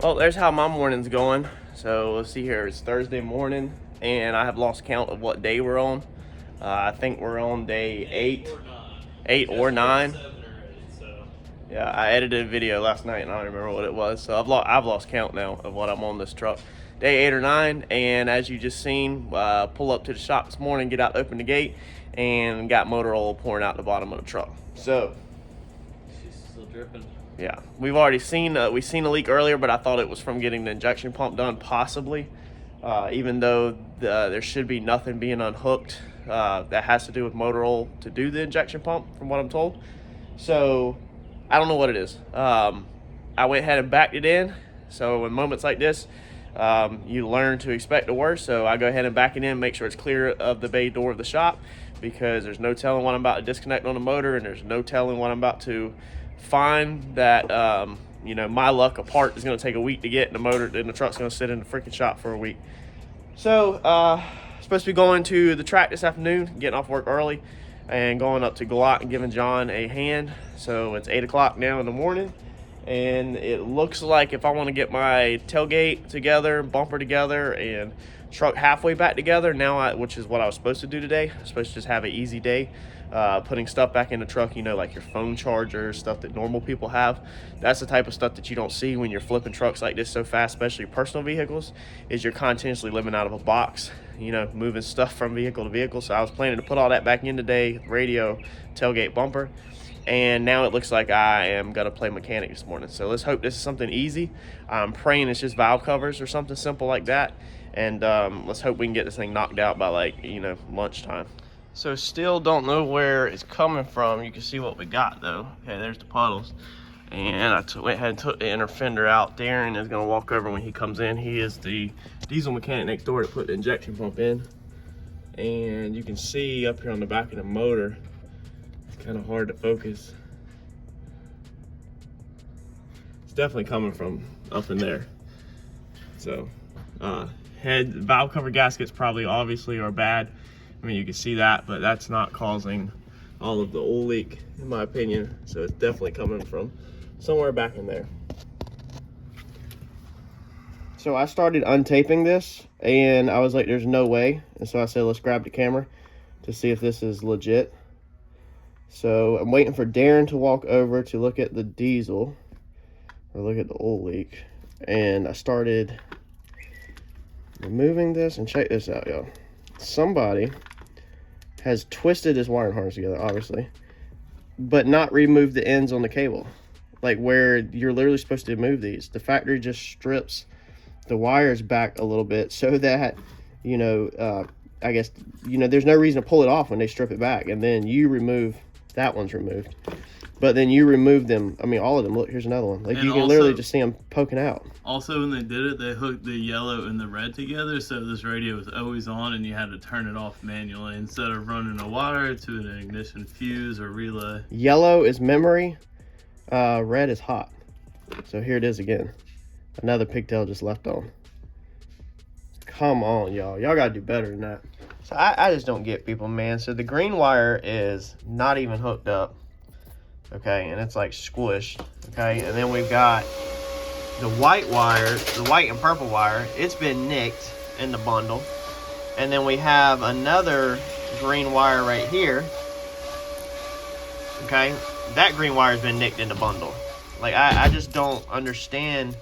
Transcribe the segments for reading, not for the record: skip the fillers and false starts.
Well, there's how my morning's going. So let's see here. It's Thursday morning, and I have lost count of what day we're on. I think we're on day 8 or 9. Yeah, I edited a video last night, and I don't remember what it was. So I've lost count now of what I'm on this truck. Day 8 or 9, and as you just seen, pull up to the shop this morning, get out, open the gate, and got motor oil pouring out the bottom of the truck. So she's still dripping. Yeah, we've already seen a leak earlier, but I thought it was from getting the injection pump done, possibly. Even though there should be nothing being unhooked that has to do with motor oil to do the injection pump, from what I'm told. So I don't know what it is. I went ahead and backed it in. So in moments like this, you learn to expect the worst. So I go ahead and back it in, make sure it's clear of the bay door of the shop, because there's no telling what I'm about to disconnect on the motor, and there's no telling what I'm about to find that my luck, a part is going to take a week to get in the motor, then the truck's going to sit in the freaking shop for a week. So supposed to be going to the track this afternoon, getting off work early and going up to Galot and giving John a hand. So it's 8 o'clock now in the morning, and it looks like if I want to get my tailgate together, bumper together, and truck halfway back together now, which is what I was supposed to do today. I'm supposed to just have an easy day, putting stuff back in the truck, like your phone charger, stuff that normal people have. That's the type of stuff that you don't see when you're flipping trucks like this so fast, especially personal vehicles, is you're continuously living out of a box, moving stuff from vehicle to vehicle. So I was planning to put all that back in today, radio, tailgate, bumper, and now it looks like I am going to play mechanic this morning. So let's hope this is something easy. I'm praying it's just valve covers or something simple like that. And let's hope we can get this thing knocked out by lunchtime. So still don't know where it's coming from. You can see what we got though. Okay, there's the puddles. And I went ahead and took the inner fender out. Darren is gonna walk over when he comes in. He is the diesel mechanic next door to put the injection pump in. And you can see up here on the back of the motor, it's kind of hard to focus. It's definitely coming from up in there. So, head valve cover gaskets probably obviously are bad. I mean, you can see that, but that's not causing all of the oil leak in my opinion. So it's definitely coming from somewhere back in there. So I started untaping this and I was like, there's no way. And so I said, let's grab the camera to see if this is legit. So I'm waiting for Darren to walk over to look at the diesel or look at the oil leak. And I started removing this, and check this out, y'all. Somebody has twisted this wiring harness together, obviously, but not removed the ends on the cable, like where you're literally supposed to move these. The factory just strips the wires back a little bit so that I guess there's no reason to pull it off when they strip it back, and then you remove that one's removed. But then you remove them. I mean, all of them. Look, here's another one. Like, and you can literally just see them poking out. Also, when they did it, they hooked the yellow and the red together, so this radio was always on, and you had to turn it off manually instead of running a wire to an ignition fuse or relay. Yellow is memory. Red is hot. So here it is again. Another pigtail just left on. Come on, y'all. Y'all got to do better than that. So I just don't get people, man. So the green wire is not even hooked up. Okay, and it's like squished. Okay, and then we've got the white wire, the white and purple wire. It's been nicked in the bundle. And then we have another green wire right here. Okay, that green wire has been nicked in the bundle. Like, I just don't understand,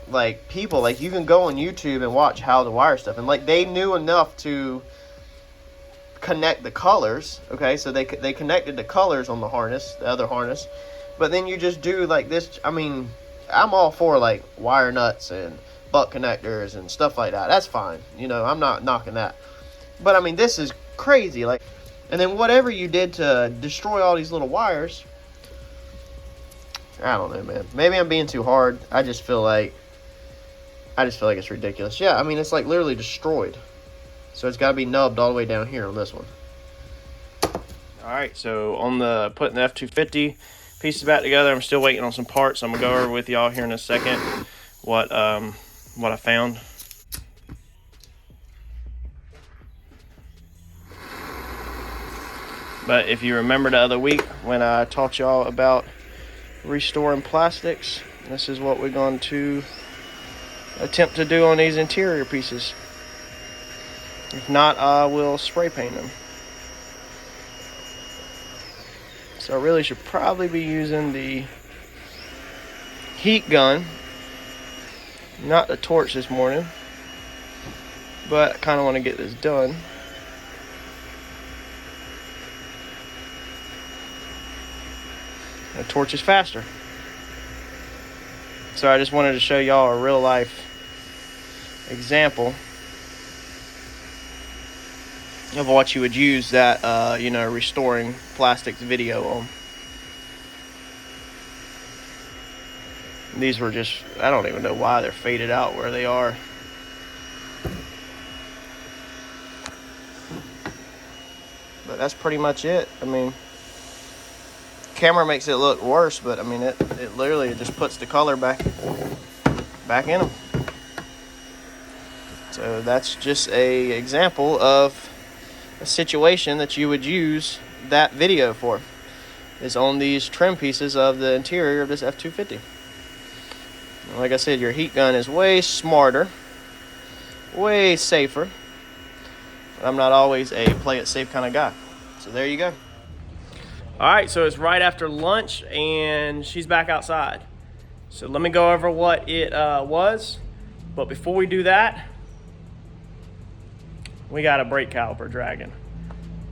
like, people. Like, you can go on YouTube and watch how to wire stuff. And, like, they knew enough to connect the colors. Okay, so they connected the colors on the harness, the other harness. But then you just do like this. I mean, I'm all for like wire nuts and butt connectors and stuff like that. That's fine. I'm not knocking that. But I mean, this is crazy. Like, and then whatever you did to destroy all these little wires, I don't know, man. Maybe I'm being too hard. I just feel like it's ridiculous. Yeah, I mean, it's like literally destroyed. So it's got to be nubbed all the way down here on this one. All right, so on the putting the F250 pieces back together, I'm still waiting on some parts. I'm gonna go over with y'all here in a second what I found. But if you remember the other week when I taught y'all about restoring plastics, this is what we're going to attempt to do on these interior pieces. If not, I will spray paint them. So I really should probably be using the heat gun, not the torch this morning, but I kind of want to get this done. The torch is faster. So I just wanted to show y'all a real life example of what you would use that, you know, restoring plastics video on. These were just, I don't even know why they're faded out where they are. But that's pretty much it. I mean, camera makes it look worse, but I mean, it literally just puts the color back in them. So that's just a example of a situation that you would use that video for, is on these trim pieces of the interior of this F-250. Like I said, your heat gun is way smarter, way safer. But I'm not always a play it safe kind of guy. So there you go. All right, so it's right after lunch and she's back outside. So let me go over what it was. But before we do that, we got a brake caliper dragging.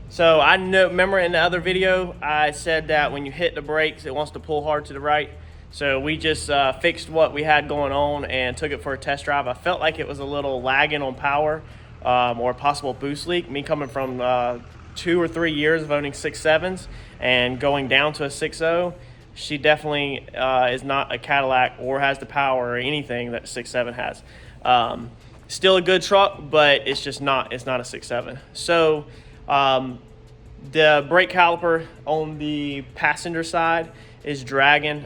So I know, remember in the other video, I said that when you hit the brakes, it wants to pull hard to the right. So we just fixed what we had going on and took it for a test drive. I felt like it was a little lagging on power or a possible boost leak. Me coming from 2 or 3 years of owning 6.7s and going down to a 6.0, she definitely is not a Cadillac or has the power or anything that a 6.7 has. Still a good truck, but it's just not, it's not a 6.7. So the brake caliper on the passenger side is dragging.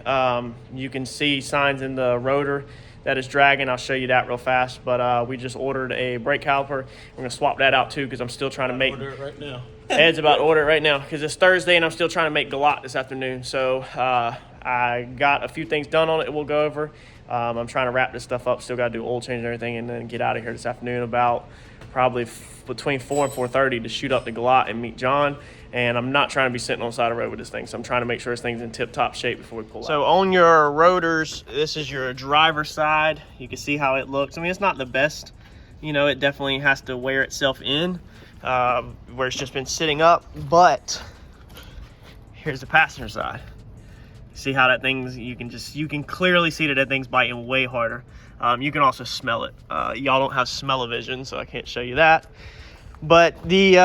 You can see signs in the rotor that is dragging. I'll show you that real fast, but we just ordered a brake caliper. We're gonna swap that out too, because I'm still trying to make, order it right now. Ed's about to order it right now because it's Thursday and I'm still trying to make galat this afternoon. So I got a few things done on it we'll go over. I'm trying to wrap this stuff up, still got to do oil change and everything, and then get out of here this afternoon about probably between 4 and 4:30 to shoot up to galat and meet John. And I'm not trying to be sitting on the side of the road with this thing, so I'm trying to make sure this thing's in tip-top shape before we pull out. So on your rotors, this is your driver's side. You can see how it looks. I mean, it's not the best. You know, it definitely has to wear itself in, where it's just been sitting up. But here's the passenger side. See how that thing's, you can clearly see that that thing's biting way harder. You can also smell it. Y'all don't have smell-o-vision, so I can't show you that. But the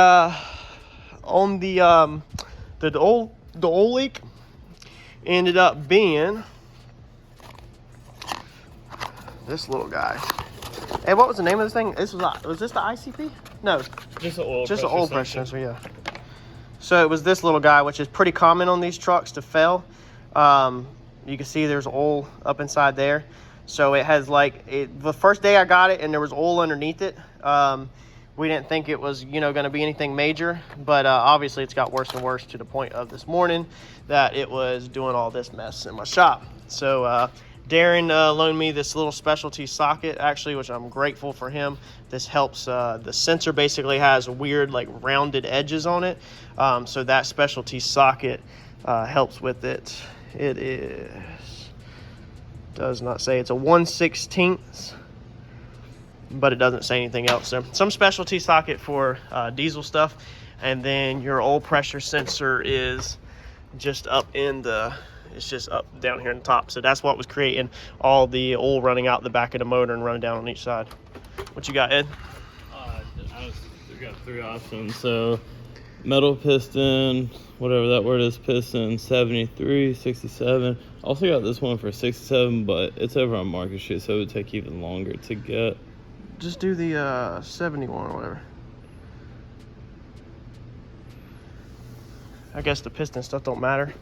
on the oil leak ended up being this little guy. Hey, what was the name of this thing? Was this the ICP? No, Just an oil just an pressure oil pressure sensor. sensor, yeah. So it was this little guy, which is pretty common on these trucks to fail. You can see there's oil up inside there. So it has the first day I got it and there was oil underneath it. We didn't think it was, you know, going to be anything major, but obviously it's got worse and worse to the point of this morning that it was doing all this mess in my shop. So Darren loaned me this little specialty socket, actually, which I'm grateful for him. This helps. The sensor basically has weird, like, rounded edges on it. So that specialty socket helps with it. It does not say, it's a 1/16, but it doesn't say anything else. So some specialty socket for diesel stuff, and then your oil pressure sensor is just up in the, it's just up down here in the top. So that's what was creating all the oil running out the back of the motor and running down on each side. What you got, Ed? We got 3 options. So metal piston, whatever that word is, piston 73, 67. Also got this one for 67, but it's over on Market Street, so it would take even longer to get. Just do the 71 or whatever. I guess the piston stuff don't matter.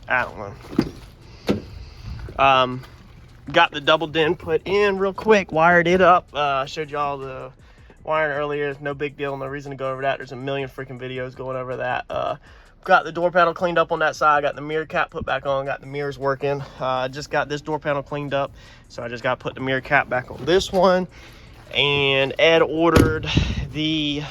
I don't know. Got the double DIN put in real quick, wired it up. I showed y'all the wiring earlier. No big deal, no reason to go over that. There's a million freaking videos going over that. got the door panel cleaned up on that side, got the mirror cap put back on, got the mirrors working. Just got this door panel cleaned up, so I just got to put the mirror cap back on this one. And Ed ordered the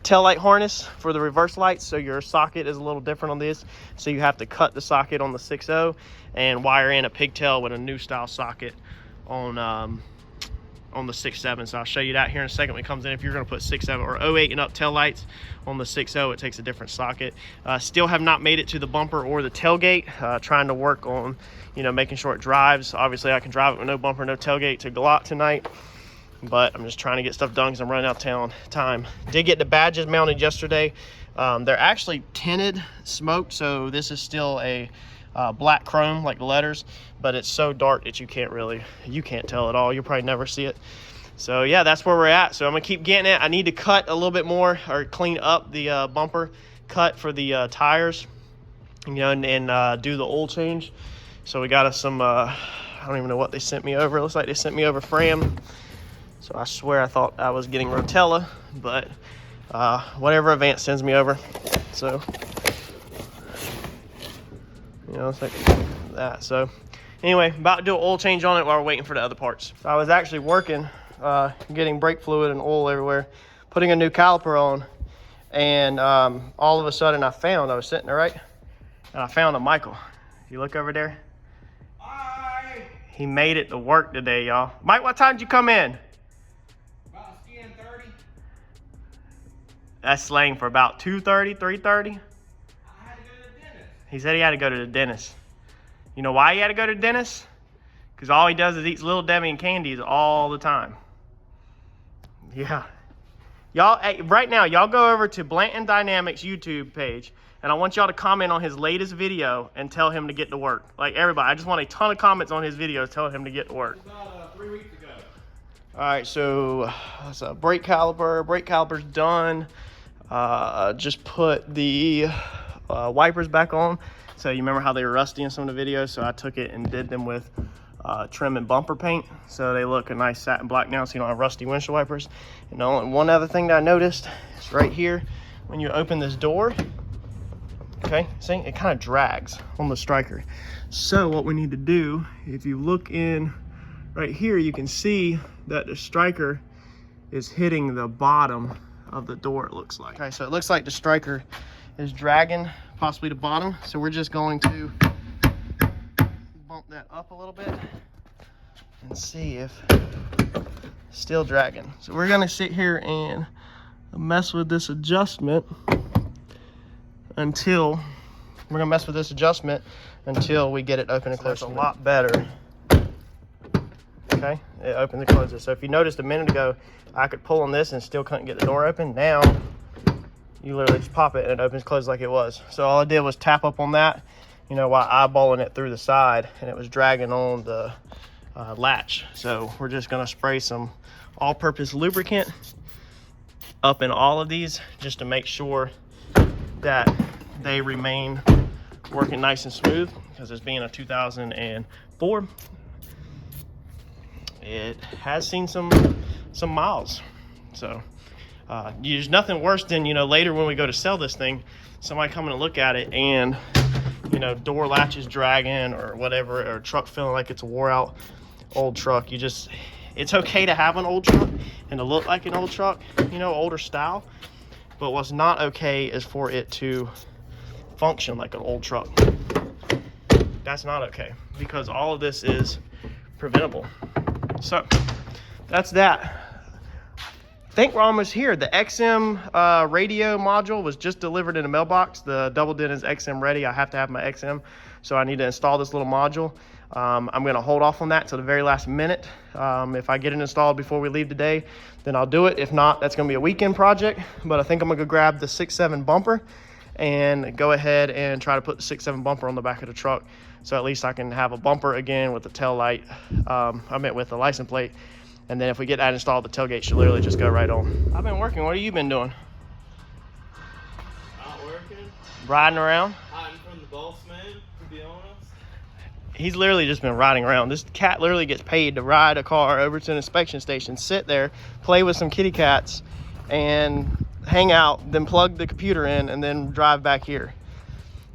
tail light harness for the reverse lights, so your socket is a little different on this, so you have to cut the socket on the 6.0 and wire in a pigtail with a new style socket on the 6.7. So I'll show you that here in a second when it comes in. If you're going to put 6.7 or 08 and up tail lights on the 6.0, it takes a different socket. Still have not made it to the bumper or the tailgate. Trying to work on, you know, making sure it drives. Obviously I can drive it with no bumper, no tailgate to Galot tonight, but I'm just trying to get stuff done because I'm running out of time. Did get the badges mounted yesterday. They're actually tinted smoked, so this is still a black chrome like the letters, but it's so dark that you can't tell at all. You'll probably never see it. So yeah, that's where we're at. So I'm gonna keep getting it. I need to cut a little bit more, or clean up the bumper cut for the tires, you know, and do the oil change. So we got us some I don't even know what they sent me over. It looks like they sent me over Fram. So I swear I thought I was getting Rotella, but whatever Advance sends me over. So, you know, it's like that. So anyway, about to do an oil change on it while we're waiting for the other parts. So I was actually working, getting brake fluid and oil everywhere, putting a new caliper on, and all of a sudden I was sitting there, right? And I found a Michael. If you look over there, he made it to work today, y'all. Mike, what time did you come in? That's slang for about 2:30, 3:30. I had to go to the dentist. He said he had to go to the dentist. You know why he had to go to the dentist? Because all he does is eats Little Debbie and candies all the time. Yeah. Y'all, hey, right now, y'all go over to Blanton Dynamics YouTube page, and I want y'all to comment on his latest video and tell him to get to work. Like everybody, I just want a ton of comments on his videos telling him to get to work. About 3 weeks ago. All right, so that's a brake caliper. Brake caliper's done. Just put the wipers back on. So you remember how they were rusty in some of the videos? So I took it and did them with trim and bumper paint. So they look a nice satin black now, so you don't have rusty windshield wipers. And the only one other thing that I noticed is right here, when you open this door, okay, see, it kind of drags on the striker. So what we need to do, if you look in right here, you can see that the striker is hitting the bottom of the door, it looks like. Okay, so it looks like the striker is dragging possibly the bottom. So we're just going to bump that up a little bit and see if it's still dragging. So we're gonna sit here and mess with this adjustment until we get it open and closed. So that's a lot better. Okay, it opens and closes. So if you noticed a minute ago, I could pull on this and still couldn't get the door open. Now, you literally just pop it and it opens and closes like it was. So all I did was tap up on that, you know, while eyeballing it through the side, and it was dragging on the latch. So we're just gonna spray some all-purpose lubricant up in all of these just to make sure that they remain working nice and smooth, because it's being a 2004. It has seen some miles. So there's nothing worse than, you know, later when we go to sell this thing, somebody coming to look at it and, you know, door latches dragging or whatever, or truck feeling like it's a wore out old truck. It's okay to have an old truck and to look like an old truck, you know, older style, but what's not okay is for it to function like an old truck. That's not okay, because all of this is preventable. So that's that. I think we're almost here. The XM radio module was just delivered in the mailbox. The double din is XM ready. I have to have my XM, so I need to install this little module. I'm going to hold off on that till the very last minute. If I get it installed before we leave today, then I'll do it. If not, that's going to be a weekend project. But I think I'm going to go grab the 6.7 bumper and go ahead and try to put the 6.7 bumper on the back of the truck, so at least I can have a bumper again with the tail light. I meant with the license plate. And then if we get that installed, the tailgate should literally just go right on. I've been working. What have you been doing? Not working. Riding around? Hiding from the boss man, to be honest. He's literally just been riding around. This cat literally gets paid to ride a car over to an inspection station, sit there, play with some kitty cats, and hang out, then plug the computer in, and then drive back here.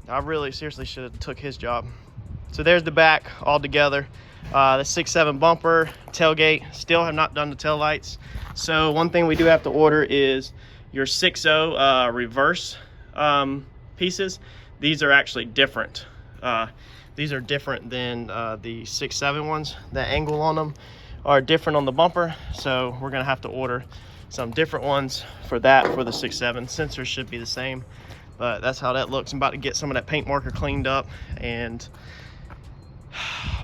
I really seriously should have took his job. So there's the back all together. The 6.7 bumper, tailgate. Still have not done the tail lights. So one thing we do have to order is your 6.0 reverse pieces. These are actually different. These are different than the 6.7 ones. The angle on them are different on the bumper, so we're gonna have to order some different ones for that. For the 6.7 sensors should be the same, but that's how that looks. I'm about to get some of that paint marker cleaned up and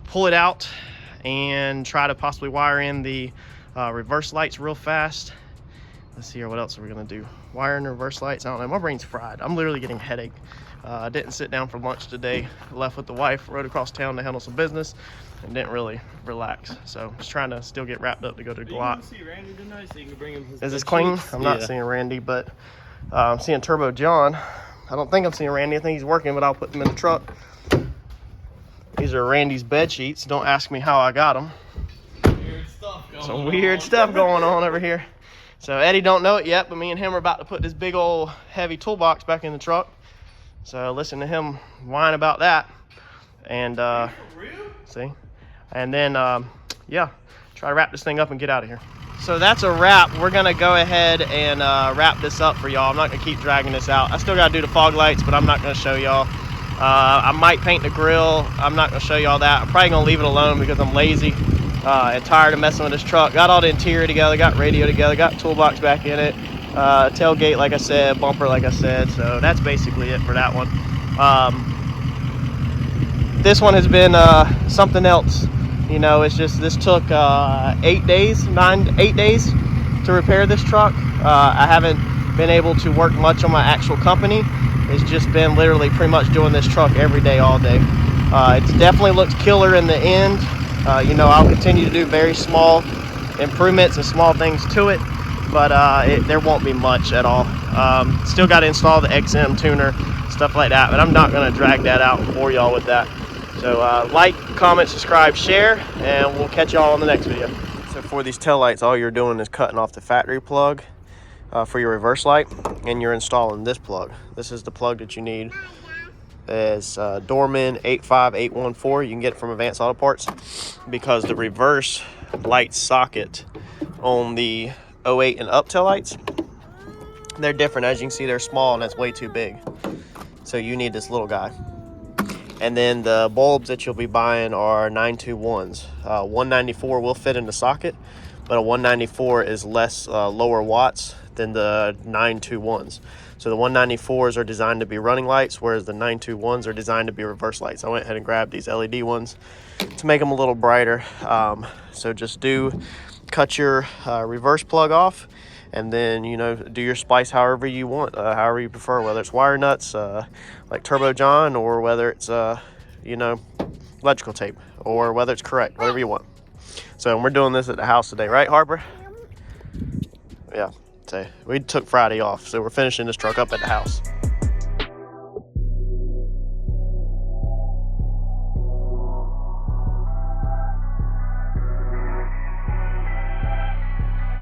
pull it out and try to possibly wire in the reverse lights real fast. Let's see here, what else are we gonna do? Wire in the reverse lights. I don't know, my brain's fried. I'm literally getting a headache. I didn't sit down for lunch today. Left with the wife, rode across town to handle some business, and didn't really relax. So just trying to still get wrapped up to go to Glock. See Randy tonight, so you can bring him his Is this clean? I'm not seeing Randy, but I'm seeing Turbo John. I don't think I'm seeing Randy. I think he's working, but I'll put them in the truck. These are Randy's bed sheets. Don't ask me how I got them. Some weird stuff going on over here. So Eddie don't know it yet, but me and him are about to put this big old heavy toolbox back in the truck. So listen to him whine about that. And see, and then yeah, try to wrap this thing up and get out of here. So that's a wrap. We're gonna go ahead and wrap this up for y'all. I'm not gonna keep dragging this out. I still gotta do the fog lights, but I'm not gonna show y'all. I might paint the grill. I'm not gonna show y'all that. I'm probably gonna leave it alone because I'm lazy and tired of messing with this truck. Got all the interior together, got radio together, got toolbox back in it, tailgate like I said, bumper like I said. So that's basically it for that one. This one has been something else. You know, it's just, this took 8 days to repair this truck. I haven't been able to work much on my actual company. It's just been literally pretty much doing this truck every day, all day. It definitely looks killer in the end. You know, I'll continue to do very small improvements and small things to it, but there won't be much at all. Still got to install the XM tuner, stuff like that, but I'm not going to drag that out for y'all with that. So like, comment, subscribe, share, and we'll catch y'all on the next video. So for these tail lights, all you're doing is cutting off the factory plug for your reverse light, and you're installing this plug. This is the plug that you need. It's Dorman 85814. You can get it from Advanced Auto Parts, because the reverse light socket on the 08 and up tail lights, they're different. As you can see, they're small and that's way too big. So you need this little guy. And then the bulbs that you'll be buying are 921s. 194 will fit in the socket, but a 194 is less lower watts than the 921s. So the 194s are designed to be running lights, whereas the 921s are designed to be reverse lights. I went ahead and grabbed these LED ones to make them a little brighter. So just cut your reverse plug off, and then, you know, do your splice however you want, however you prefer, whether it's wire nuts like Turbo John, or whether it's you know, electrical tape, or whether it's correct, whatever you want. So we're doing this at the house today, right, Harper? Yeah. So we took Friday off, so we're finishing this truck up at the house.